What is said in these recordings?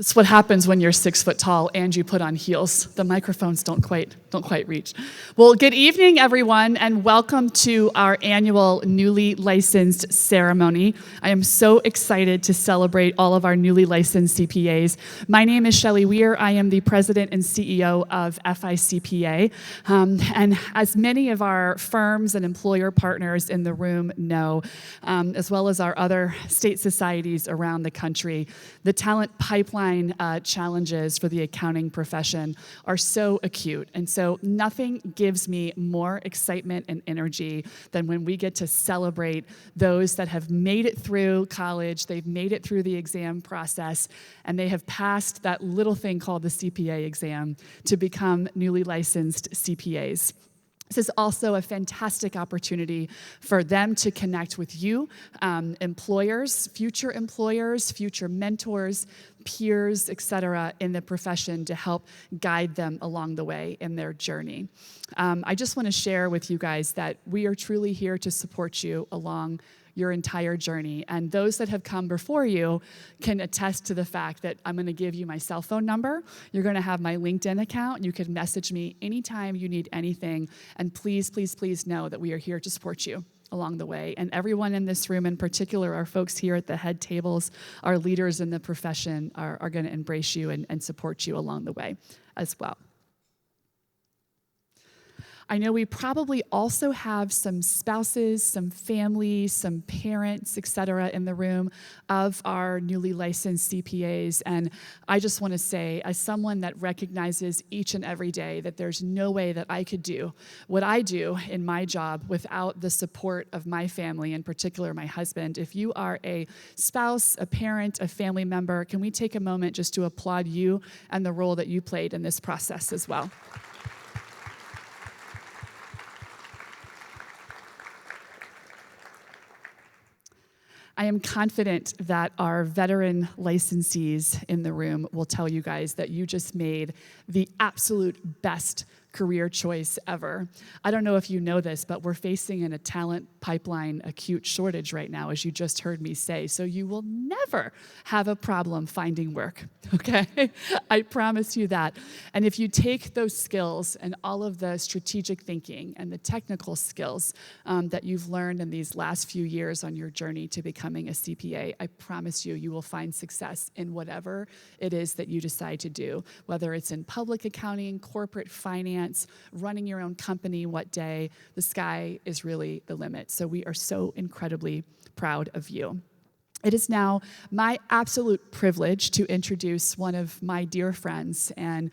That's what happens when you're 6 foot tall and you put on heels. The microphones don't quite reach. Well, good evening, everyone, and welcome to our annual newly licensed ceremony. I am so excited to celebrate all of our newly licensed CPAs. My name is Shelley Weir. I am the president and CEO of FICPA. And as many of our firms and employer partners in the room know, as well as our other state societies around the country, the talent pipeline challenges for the accounting profession are so acute. And so nothing gives me more excitement and energy than when we get to celebrate those that have made it through college, they've made it through the exam process, and they have passed that little thing called the CPA exam to become newly licensed CPAs. This is also a fantastic opportunity for them to connect with you, employers, future mentors, peers, etc., in the profession to help guide them along the way in their journey. I just want to share with you guys that we are truly here to support you along your entire journey. And those that have come before you can attest to the fact that I'm going to give you my cell phone number. You're going to have my LinkedIn account. You can message me anytime you need anything. And please, please, please know that we are here to support you along the way. And everyone in this room, in particular, our folks here at the head tables, our leaders in the profession are going to embrace you and support you along the way as well. I know we probably also have some spouses, some families, some parents, et cetera, in the room of our newly licensed CPAs. And I just want to say, as someone that recognizes each and every day that there's no way that I could do what I do in my job without the support of my family, in particular my husband. If you are a spouse, a parent, a family member, can we take a moment just to applaud you and the role that you played in this process as well? I am confident that our veteran licensees in the room will tell you guys that you just made the absolute best career choice ever. I don't know if you know this, but we're facing a talent pipeline acute shortage right now, as you just heard me say. So you will never have a problem finding work, okay? I promise you that. And if you take those skills and all of the strategic thinking and the technical skills that you've learned in these last few years on your journey to becoming a CPA, I promise you, you will find success in whatever it is that you decide to do, whether it's in public accounting, corporate finance, running your own company, what day, the sky is really the limit. So we are so incredibly proud of you. It is now my absolute privilege to introduce one of my dear friends and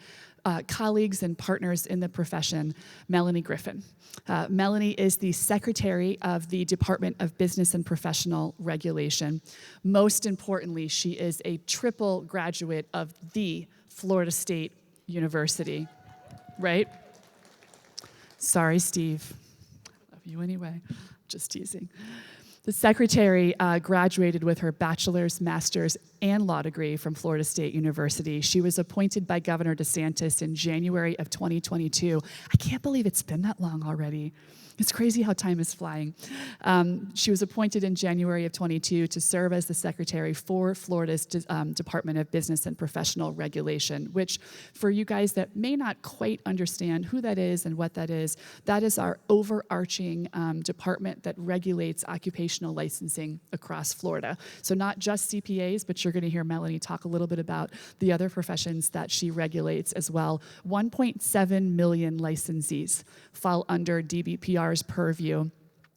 colleagues and partners in the profession, Melanie Griffin. Melanie is the Secretary of the Department of Business and Professional Regulation. Most importantly, she is a triple graduate of the Florida State University. Right? Sorry, Steve. Love you anyway. Just teasing. The secretary graduated with her bachelor's, master's, and law degree from Florida State University. She was appointed by Governor DeSantis in January of 2022. I can't believe it's been that long already. It's crazy how time is flying. She was appointed in January of 22 to serve as the secretary for Florida's Department of Business and Professional Regulation, which for you guys that may not quite understand who that is and what that is our overarching department that regulates occupational licensing across Florida. So not just CPAs, but you're going to hear Melanie talk a little bit about the other professions that she regulates as well. 1.7 million licensees fall under DBPR's purview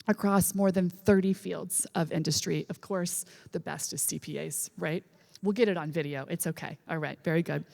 across more than 30 fields of industry. Of course, the best is CPAs, right? We'll get it on video. It's okay. All right, very good.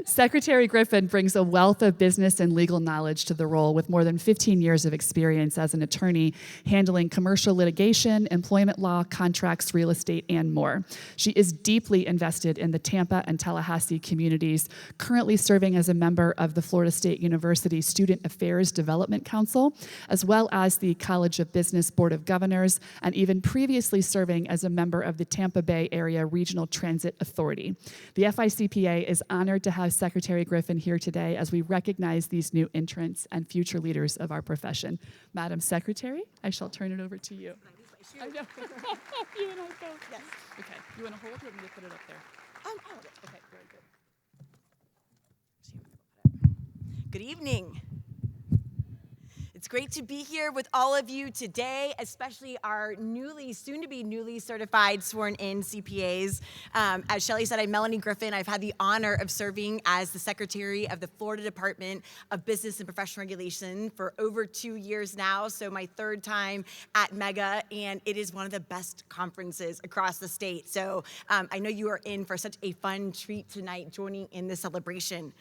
Secretary Griffin brings a wealth of business and legal knowledge to the role with more than 15 years of experience as an attorney handling commercial litigation, employment law, contracts, real estate, and more. She is deeply invested in the Tampa and Tallahassee communities, currently serving as a member of the Florida State University Student Affairs Development Council, as well as the College of Business Board of Governors, and even previously serving as a member of the Tampa Bay Area Regional Transit Authority. The FICPA is honored to have Secretary Griffin here today as we recognize these new entrants and future leaders of our profession. Madam Secretary, I shall turn it over to you. I know. You and I both. Yes. Okay. You want to hold it or me to put it up there? Oh, hold it. Okay, very good. Good evening. It's great to be here with all of you today, especially our soon-to-be newly certified sworn-in CPAs. As Shelley said, I'm Melanie Griffin. I've had the honor of serving as the Secretary of the Florida Department of Business and Professional Regulation for over 2 years now, so my third time at Mega, and it is one of the best conferences across the state. So I know you are in for such a fun treat tonight, joining in the celebration.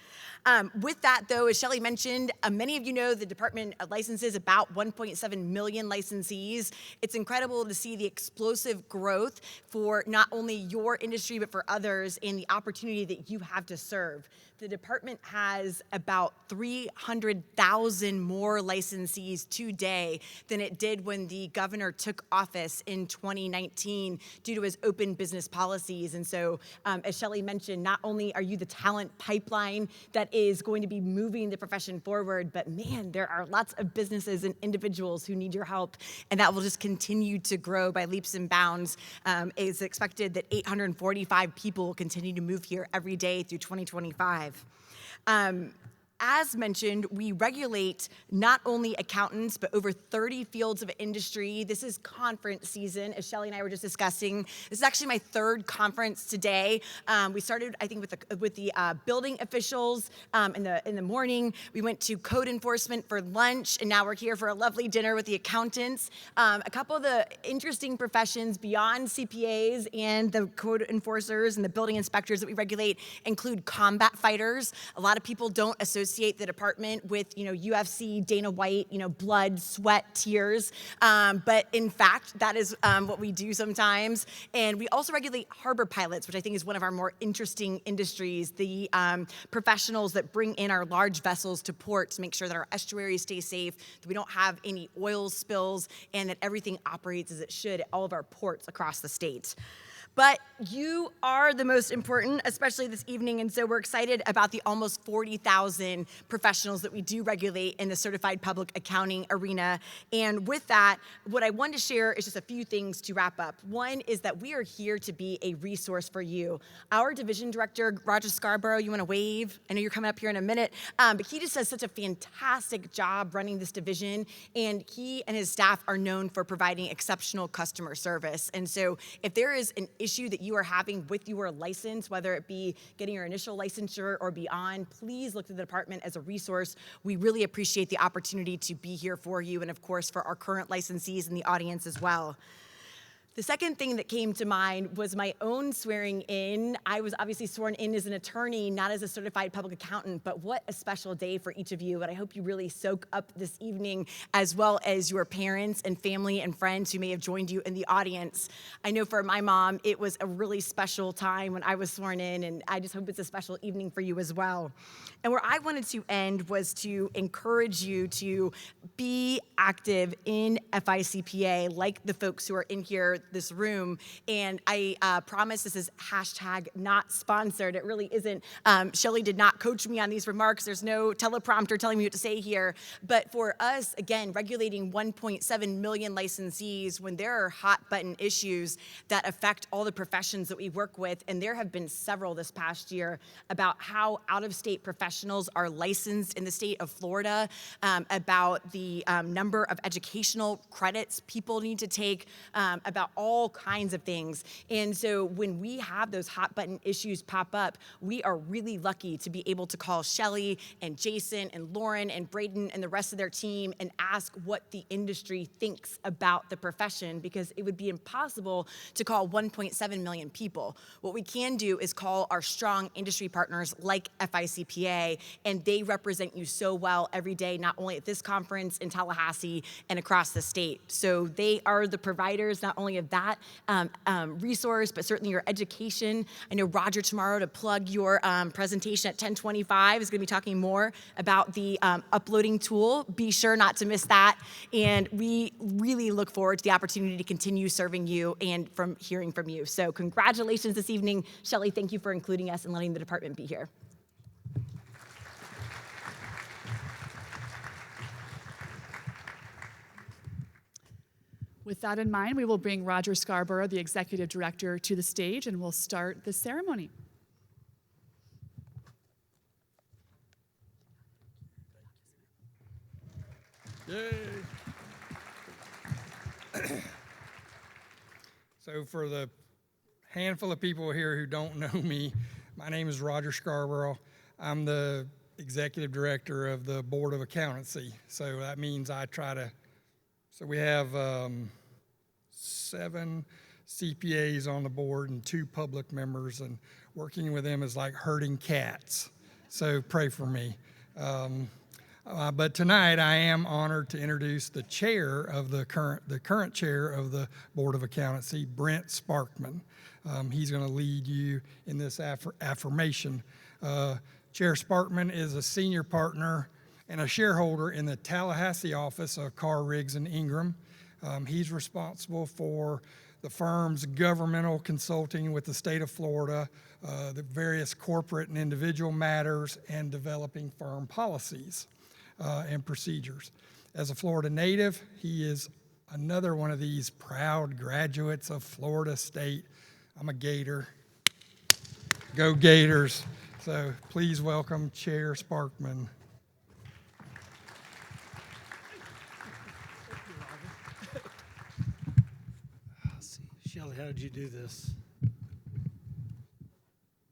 With that, though, as Shelley mentioned, many of you know the Department of Licenses, about 1.7 million licensees. It's incredible to see the explosive growth for not only your industry, but for others, and the opportunity that you have to serve. The department has about 300,000 more licensees today than it did when the governor took office in 2019 due to his open business policies. And so, as Shelley mentioned, not only are you the talent pipeline that is going to be moving the profession forward, but man, there are lots of businesses and individuals who need your help, and that will just continue to grow by leaps and bounds. It's expected that 845 people will continue to move here every day through 2025. As mentioned, we regulate not only accountants, but over 30 fields of industry. This is conference season, as Shelley and I were just discussing. This is actually my third conference today. We started, I think, with the building officials in the morning. We went to code enforcement for lunch, and now we're here for a lovely dinner with the accountants. A couple of the interesting professions beyond CPAs and the code enforcers and the building inspectors that we regulate include combat fighters. A lot of people don't associate the department with, UFC, Dana White, blood, sweat, tears. But in fact, that is what we do sometimes. And we also regulate harbor pilots, which I think is one of our more interesting industries, the professionals that bring in our large vessels to port to make sure that our estuaries stay safe, that we don't have any oil spills, and that everything operates as it should at all of our ports across the state. But you are the most important, especially this evening, and so we're excited about the almost 40,000 professionals that we do regulate in the certified public accounting arena. And with that, what I wanted to share is just a few things to wrap up. One is that we are here to be a resource for you. Our division director, Roger Scarborough, you want to wave? I know you're coming up here in a minute, but he just does such a fantastic job running this division, and he and his staff are known for providing exceptional customer service. And so if there is an issue that you are having with your license, whether it be getting your initial licensure or beyond, please look to the department as a resource. We really appreciate the opportunity to be here for you, and of course for our current licensees in the audience as well. The second thing that came to mind was my own swearing in. I was obviously sworn in as an attorney, not as a certified public accountant, but what a special day for each of you. And I hope you really soak up this evening, as well as your parents and family and friends who may have joined you in the audience. I know for my mom, it was a really special time when I was sworn in, and I just hope it's a special evening for you as well. And where I wanted to end was to encourage you to be active in FICPA, like the folks who are in here this room. And I promise this is hashtag not sponsored. It really isn't. Shelley did not coach me on these remarks. There's no teleprompter telling me what to say here. But for us, again, regulating 1.7 million licensees, when there are hot button issues that affect all the professions that we work with, and there have been several this past year about how out-of-state professionals are licensed in the state of Florida, about the number of educational credits people need to take, about all kinds of things. And so when we have those hot button issues pop up, we are really lucky to be able to call Shelley and Jason and Lauren and Braden and the rest of their team and ask what the industry thinks about the profession, because it would be impossible to call 1.7 million people. What we can do is call our strong industry partners like FICPA, and they represent you so well every day, not only at this conference in Tallahassee and across the state. So they are the providers not only of that resource, but certainly your education. I know Roger tomorrow, to plug your presentation at 10:25, is going to be talking more about the uploading tool. Be sure not to miss that. And we really look forward to the opportunity to continue serving you and from hearing from you. So congratulations this evening. Shelley, thank you for including us and letting the department be here. With that in mind, we will bring Roger Scarborough, the Executive Director, to the stage, and we'll start the ceremony. So for the handful of people here who don't know me, my name is Roger Scarborough. I'm the executive director of the Board of Accountancy. So that means so we have 7 CPAs on the board and 2 public members, and working with them is like herding cats. So pray for me. But tonight I am honored to introduce the chair of the current chair of the Board of Accountancy, Brent Sparkman. He's going to lead you in this affirmation. Chair Sparkman is a senior partner and a shareholder in the Tallahassee office of Carr, Riggs and Ingram. He's responsible for the firm's governmental consulting with the state of Florida, the various corporate and individual matters, and developing firm policies and procedures. As a Florida native, he is another one of these proud graduates of Florida State. I'm a Gator. Go Gators. So please welcome Chair Sparkman. Let's see. Shelly, how did you do this?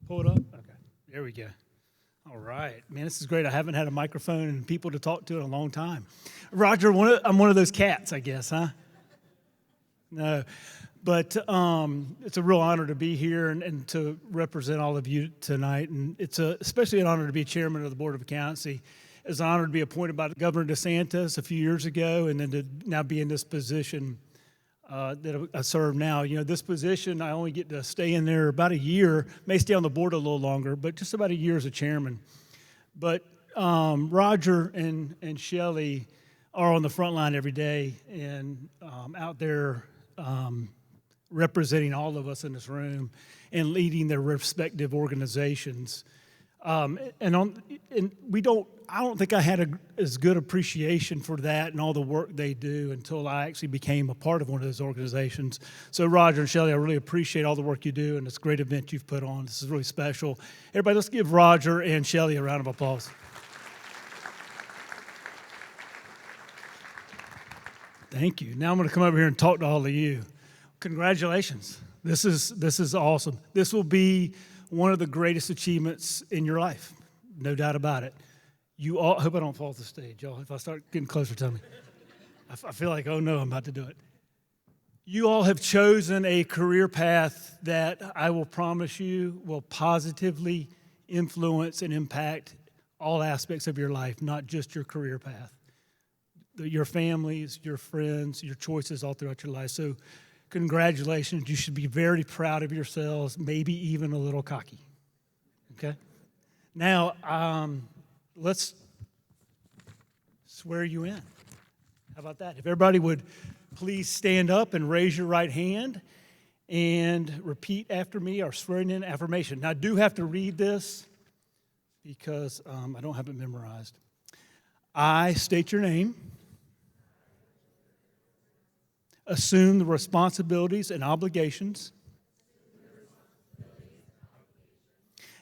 Pull it up? Okay. There we go. All right. Man, this is great. I haven't had a microphone and people to talk to in a long time. Roger, I'm one of those cats, I guess, huh? No. But it's a real honor to be here and to represent all of you tonight. And it's especially an honor to be chairman of the Board of Accountancy. It's an honor to be appointed by Governor DeSantis a few years ago, and then to now be in this position that I serve now. You know, this position, I only get to stay in there about a year, may stay on the board a little longer, but just about a year as a chairman. But Roger and Shelley are on the front line every day and out there representing all of us in this room and leading their respective organizations. I don't think I had as good appreciation for that and all the work they do until I actually became a part of one of those organizations. So Roger and Shelley, I really appreciate all the work you do and this great event you've put on. This is really special. Everybody, let's give Roger and Shelley a round of applause. Thank you. Now I'm going to come over here and talk to all of you. Congratulations. This is awesome. This will be one of the greatest achievements in your life, no doubt about it. You all, I hope I don't fall off the stage, y'all. If I start getting closer, tell me. I feel like, oh no, I'm about to do it. You all have chosen a career path that I will promise you will positively influence and impact all aspects of your life, not just your career path. Your families, your friends, your choices all throughout your life. So congratulations. You should be very proud of yourselves, maybe even a little cocky. Okay? Now, let's swear you in. How about that? If everybody would please stand up and raise your right hand and repeat after me our swearing in affirmation. Now, I do have to read this because I don't have it memorized. I state your name, assume the responsibilities and obligations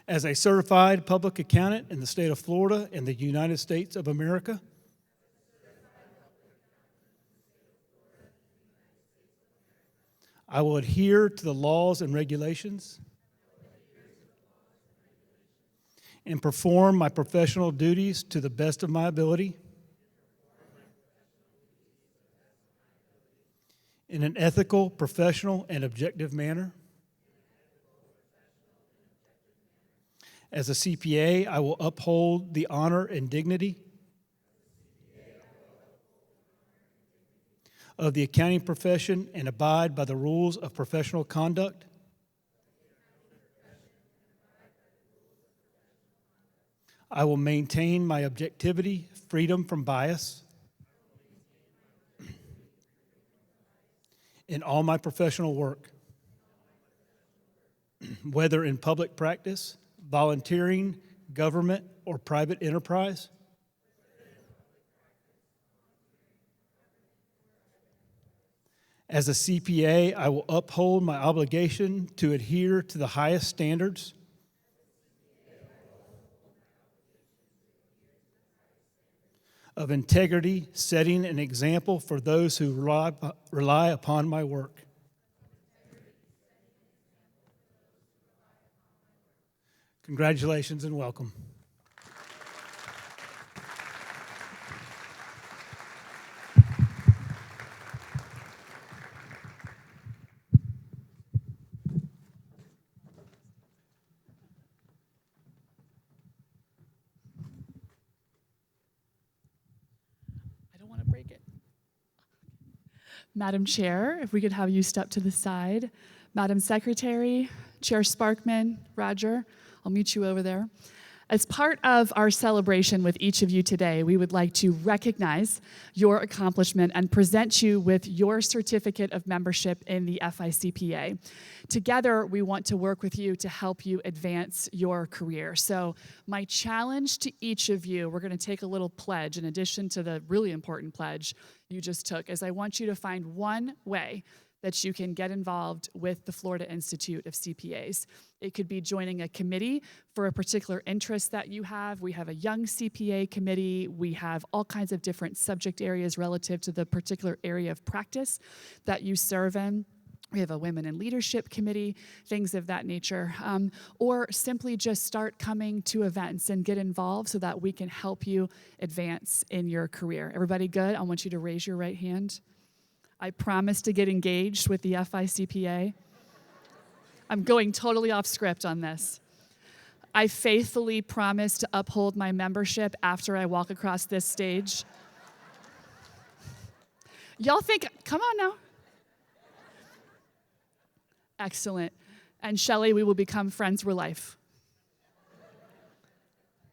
as a certified public accountant in the state of Florida and the United States of America. I will adhere to the laws and regulations and perform my professional duties to the best of my ability in an ethical, professional, and objective manner. As a CPA, I will uphold the honor and dignity of the accounting profession and abide by the rules of professional conduct. I will maintain my objectivity, freedom from bias in all my professional work, whether in public practice, volunteering, government, or private enterprise. As a CPA, I will uphold my obligation to adhere to the highest standards of integrity, setting an example for those who rely upon my work. Congratulations and welcome. I don't want to break it. Madam Chair, if we could have you step to the side. Madam Secretary, Chair Sparkman, Roger, I'll meet you over there. As part of our celebration with each of you today, we would like to recognize your accomplishment and present you with your certificate of membership in the FICPA. Together, we want to work with you to help you advance your career. So my challenge to each of you, we're going to take a little pledge in addition to the really important pledge you just took, is I want you to find one way that you can get involved with the Florida Institute of CPAs. It could be joining a committee for a particular interest that you have. We have a young CPA committee. We have all kinds of different subject areas relative to the particular area of practice that you serve in. We have a women in leadership committee, things of that nature. Or simply just start coming to events and get involved so that we can help you advance in your career. Everybody good? I want you to raise your right hand. I promise to get engaged with the FICPA. I'm going totally off script on this. I faithfully promise to uphold my membership after I walk across this stage. Y'all think, come on now. Excellent. And Shelley, we will become friends for life.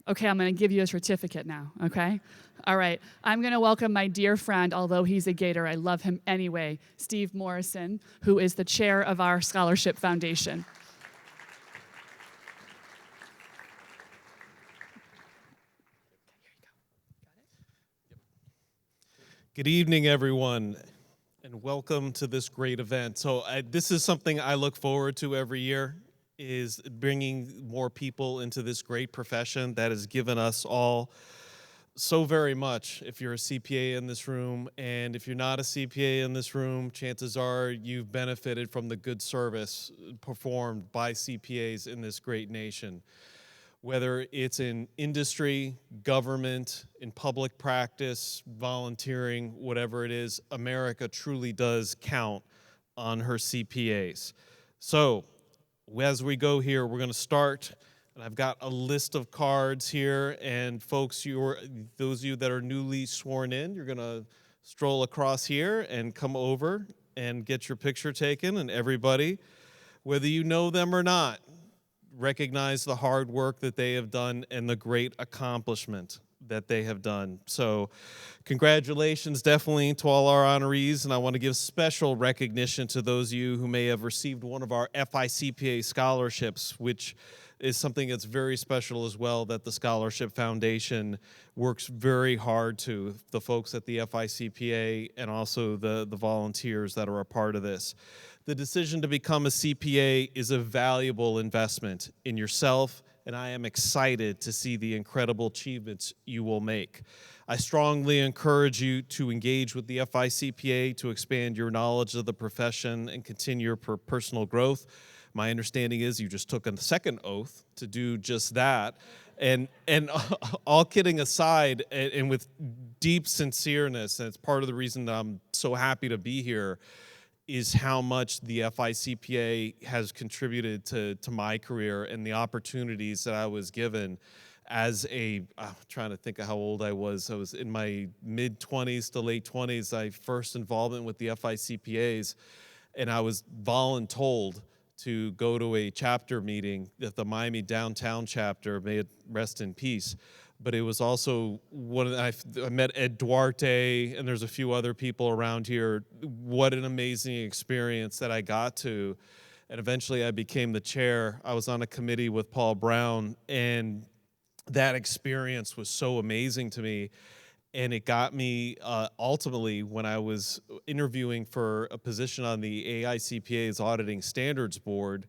Okay, I'm going to give you a certificate now, okay? All right, I'm going to welcome my dear friend, although he's a Gator, I love him anyway, Steve Morrison, who is the chair of our Scholarship Foundation. Good evening, everyone, and welcome to this great event. So this is something I look forward to every year, is bringing more people into this great profession that has given us all so very much. If you're a CPA in this room, and if you're not a CPA in this room, chances are you've benefited from the good service performed by CPAs in this great nation. Whether it's in industry, government, in public practice, volunteering, whatever it is, America truly does count on her CPAs. So, as we go here, we're going to start, and I've got a list of cards here, and folks, those of you that are newly sworn in, you're going to stroll across here and come over and get your picture taken, and everybody, whether you know them or not, recognize the hard work that they have done and the great accomplishment that they have done. So congratulations definitely to all our honorees, and I want to give special recognition to those of you who may have received one of our FICPA scholarships, which is something that's very special as well, that the Scholarship Foundation works very hard to, the folks at the FICPA and also the volunteers that are a part of this. The decision to become a CPA is a valuable investment in yourself, and I am excited to see the incredible achievements you will make. I strongly encourage you to engage with the FICPA to expand your knowledge of the profession and continue your personal growth. My understanding is you just took a second oath to do just that. And all kidding aside, and with deep sincereness, and it's part of the reason that I'm so happy to be here, is how much the FICPA has contributed to my career and the opportunities that I was given as I'm trying to think of how old I was in my mid-20s to late 20s, first involvement with the FICPAs, and I was voluntold to go to a chapter meeting at the Miami downtown chapter, may it rest in peace. But it was also I met Ed Duarte, and there's a few other people around here. What an amazing experience that I got to. And eventually I became the chair. I was on a committee with Paul Brown, and that experience was so amazing to me. And it got me, ultimately, when I was interviewing for a position on the AICPA's Auditing Standards Board,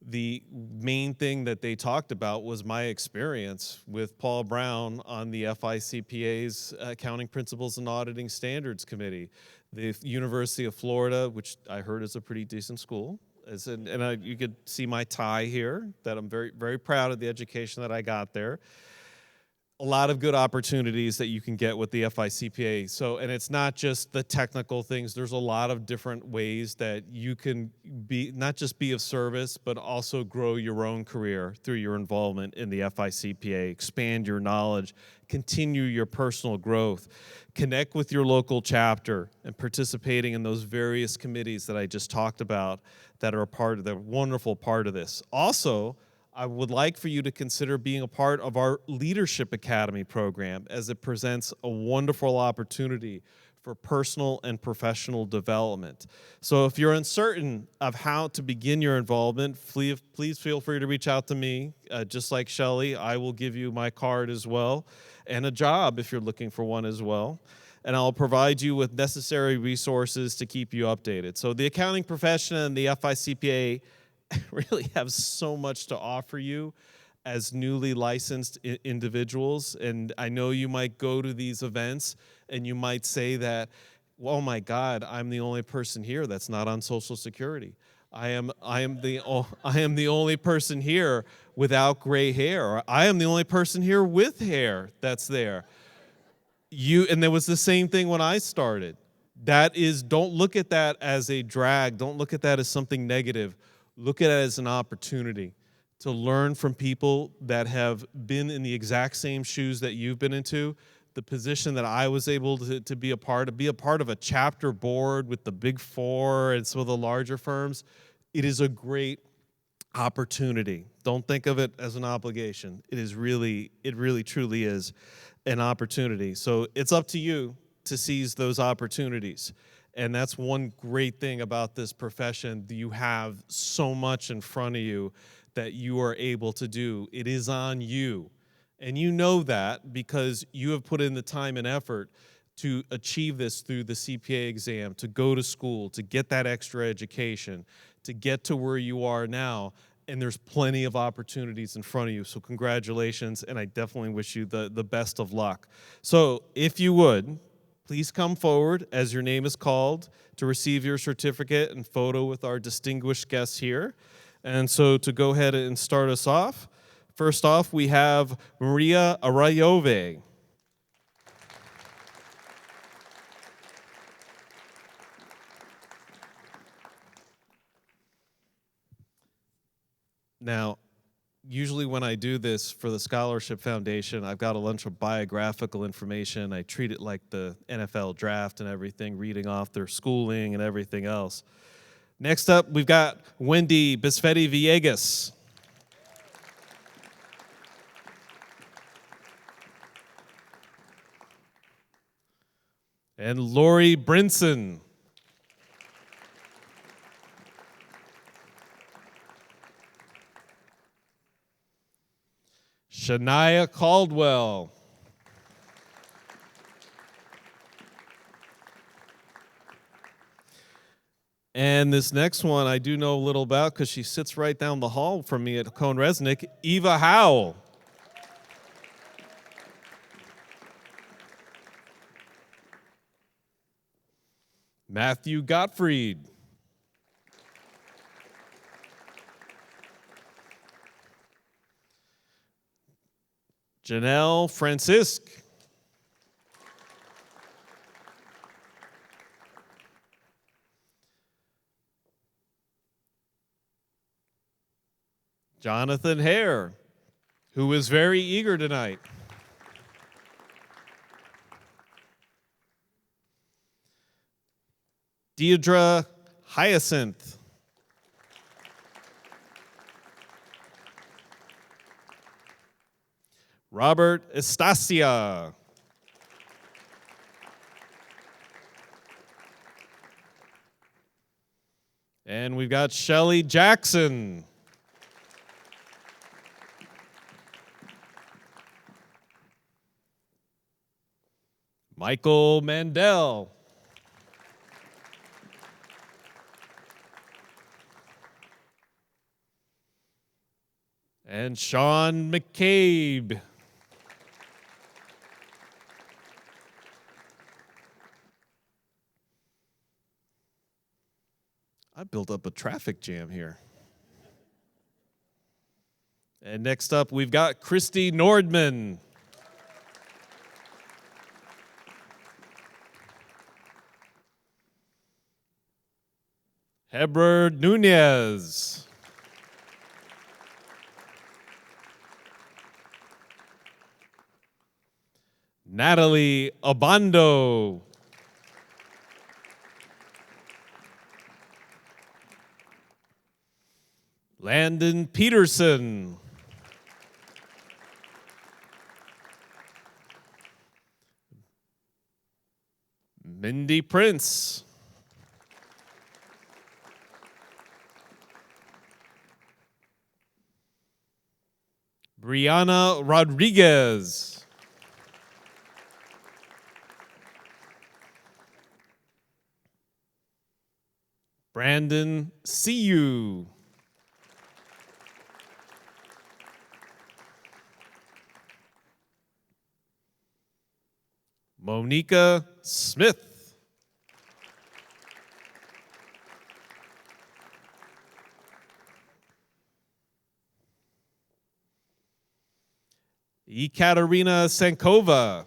the main thing that they talked about was my experience with Paul Brown on the FICPA's Accounting Principles and Auditing Standards Committee. The University of Florida, which I heard is a pretty decent school, you could see my tie here, that I'm very, very proud of the education that I got there. A lot of good opportunities that you can get with the FICPA. So, and it's not just the technical things. There's a lot of different ways that you can not just be of service, but also grow your own career through your involvement in the FICPA, expand your knowledge, continue your personal growth, connect with your local chapter, and participating in those various committees that I just talked about that are a part of the wonderful part of this. Also, I would like for you to consider being a part of our Leadership Academy program, as it presents a wonderful opportunity for personal and professional development. So if you're uncertain of how to begin your involvement, please feel free to reach out to me. Just like Shelley, I will give you my card as well, and a job if you're looking for one as well. And I'll provide you with necessary resources to keep you updated. So the accounting profession and the FICPA really have so much to offer you as newly licensed individuals. And I know you might go to these events and you might say that, oh my God, I'm the only person here that's not on Social Security. I am the only person here without gray hair. Or I am the only person here with hair that's there. And there was the same thing when I started. Don't look at that as a drag. Don't look at that as something negative. Look at it as an opportunity to learn from people that have been in the exact same shoes that you've been into. The position that I was able to be a part of a chapter board with the Big Four and some of the larger firms. It is a great opportunity. Don't think of it as an obligation. It really truly is an opportunity. So it's up to you to seize those opportunities. And that's one great thing about this profession. You have so much in front of you that you are able to do. It is on you. And you know that because you have put in the time and effort to achieve this through the CPA exam, to go to school, to get that extra education, to get to where you are now. And there's plenty of opportunities in front of you. So congratulations, and I definitely wish you the best of luck. So if you would, please come forward as your name is called to receive your certificate and photo with our distinguished guests here. And so to go ahead and start us off, first off, we have Maria Arayove. Now, usually when I do this for the Scholarship Foundation, I've got a bunch of biographical information. I treat it like the NFL draft and everything, reading off their schooling and everything else. Next up, we've got Wendy Bisfetti Villegas. And Lori Brinson. Shania Caldwell. And this next one I do know a little about because she sits right down the hall from me at Cone Resnick, Eva Howell. Matthew Gottfried. Janelle Francisque. Jonathan Hare, who is very eager tonight. Deidre Hyacinth. Robert Estacia. And we've got Shelley Jackson. Michael Mandel. and Sean McCabe. I built up a traffic jam here. And next up, we've got Christy Nordman. Heber Nunez. Natalie Abando. Landon Peterson. Mindy Prince. Brianna Rodriguez. Brandon Siu. Monica Smith. Ekaterina Sankova.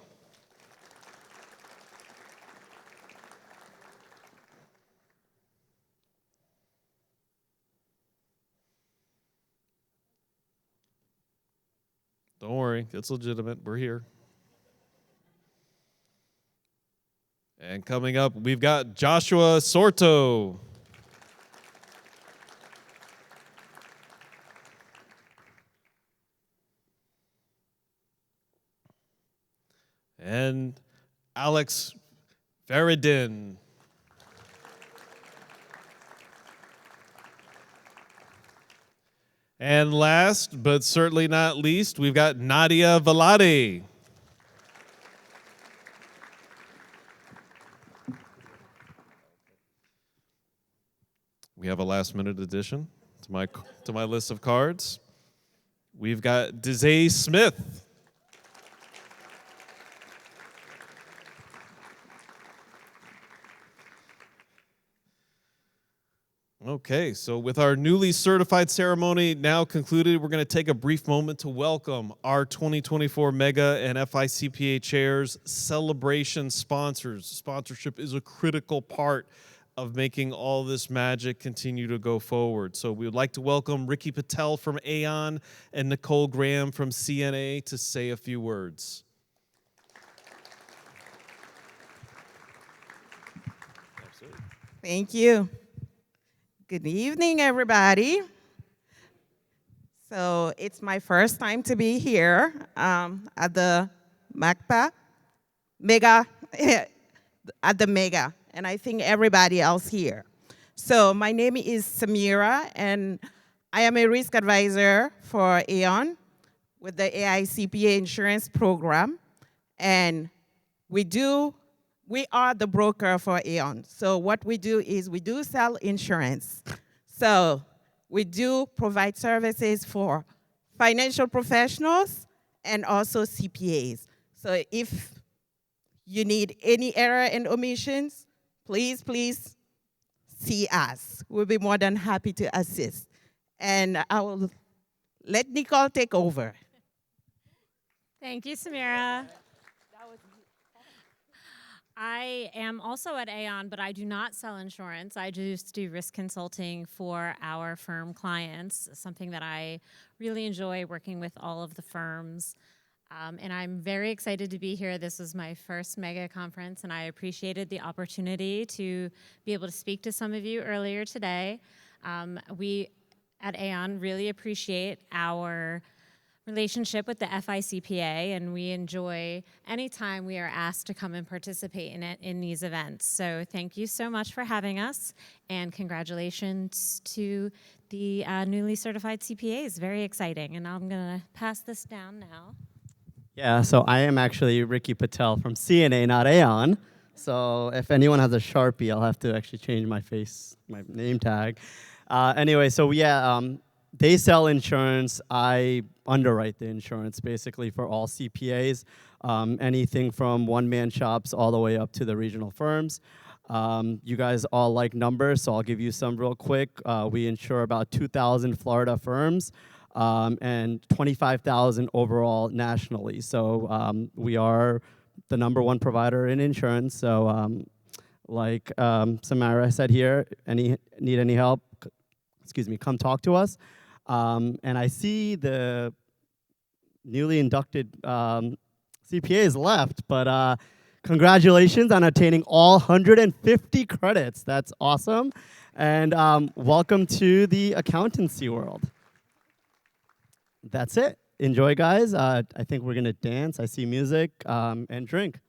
Don't worry, it's legitimate. We're here. And coming up, we've got Joshua Sorto. And Alex Faridin. And last, but certainly not least, we've got Nadia Velade. We have a last-minute addition to my list of cards. We've got Dizay Smith. Okay, so with our newly certified ceremony now concluded, we're going to take a brief moment to welcome our 2024 Mega and FICPA chairs, celebration sponsors. Sponsorship is a critical part of making all this magic continue to go forward. So we would like to welcome Ricky Patel from Aon and Nicole Graham from CNA to say a few words. Absolutely. Thank you. Good evening, everybody. So it's my first time to be here at the MACPA, Mega, at the Mega, and I think everybody else here. So my name is Samira, and I am a risk advisor for Aon with the AICPA insurance program, and we are the broker for Aon. So what we do is we do sell insurance. So we do provide services for financial professionals and also CPAs. So if you need any error and omissions, please see us. We'll be more than happy to assist. And I will let Nicole take over. Thank you, Samira. I am also at Aon, but I do not sell insurance. I just do risk consulting for our firm clients, something that I really enjoy working with all of the firms. And I'm very excited to be here. This is my first Mega conference, and I appreciated the opportunity to be able to speak to some of you earlier today. We at Aon really appreciate our relationship with the FICPA, and we enjoy any time we are asked to come and participate in these events. So thank you so much for having us, and congratulations to the newly certified CPAs. Very exciting, and I'm gonna pass this down now. Yeah, so I am actually Ricky Patel from CNA, not Aon. So if anyone has a Sharpie, I'll have to actually change my name tag. Anyway, so yeah, They sell insurance. I underwrite the insurance basically for all CPAs, anything from one-man shops all the way up to the regional firms. You guys all like numbers, so I'll give you some real quick. We insure about 2,000 Florida firms and 25,000 overall nationally. So we are the #1 provider in insurance. So like Samara said here, need any help, excuse me, come talk to us. And I see the newly inducted CPAs left, but congratulations on attaining all 150 credits. That's awesome. And welcome to the accountancy world. That's it. Enjoy, guys. I think we're going to dance. I see music and drink.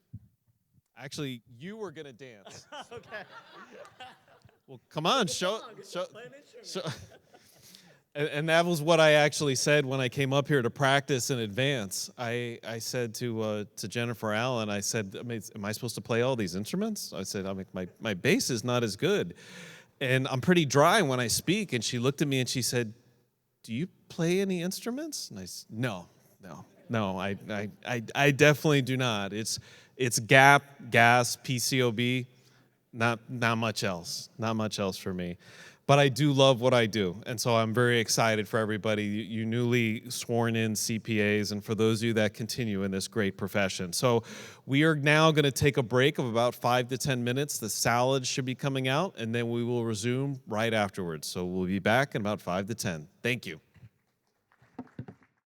Actually, you were gonna dance. Okay. Well, come on, show. And that was what I actually said when I came up here to practice in advance. I said to Jennifer Allen, I said, am I supposed to play all these instruments? I said, my bass is not as good, and I'm pretty dry when I speak. And she looked at me and she said, do you play any instruments? And I said, no, I definitely do not. It's gap, gas, PCOB, not much else. Not much else for me. But I do love what I do, and so I'm very excited for everybody, you newly sworn in CPAs, and for those of you that continue in this great profession. So we are now going to take a break of about 5 to 10 minutes. The salad should be coming out, and then we will resume right afterwards. So we'll be back in about 5 to 10. Thank you.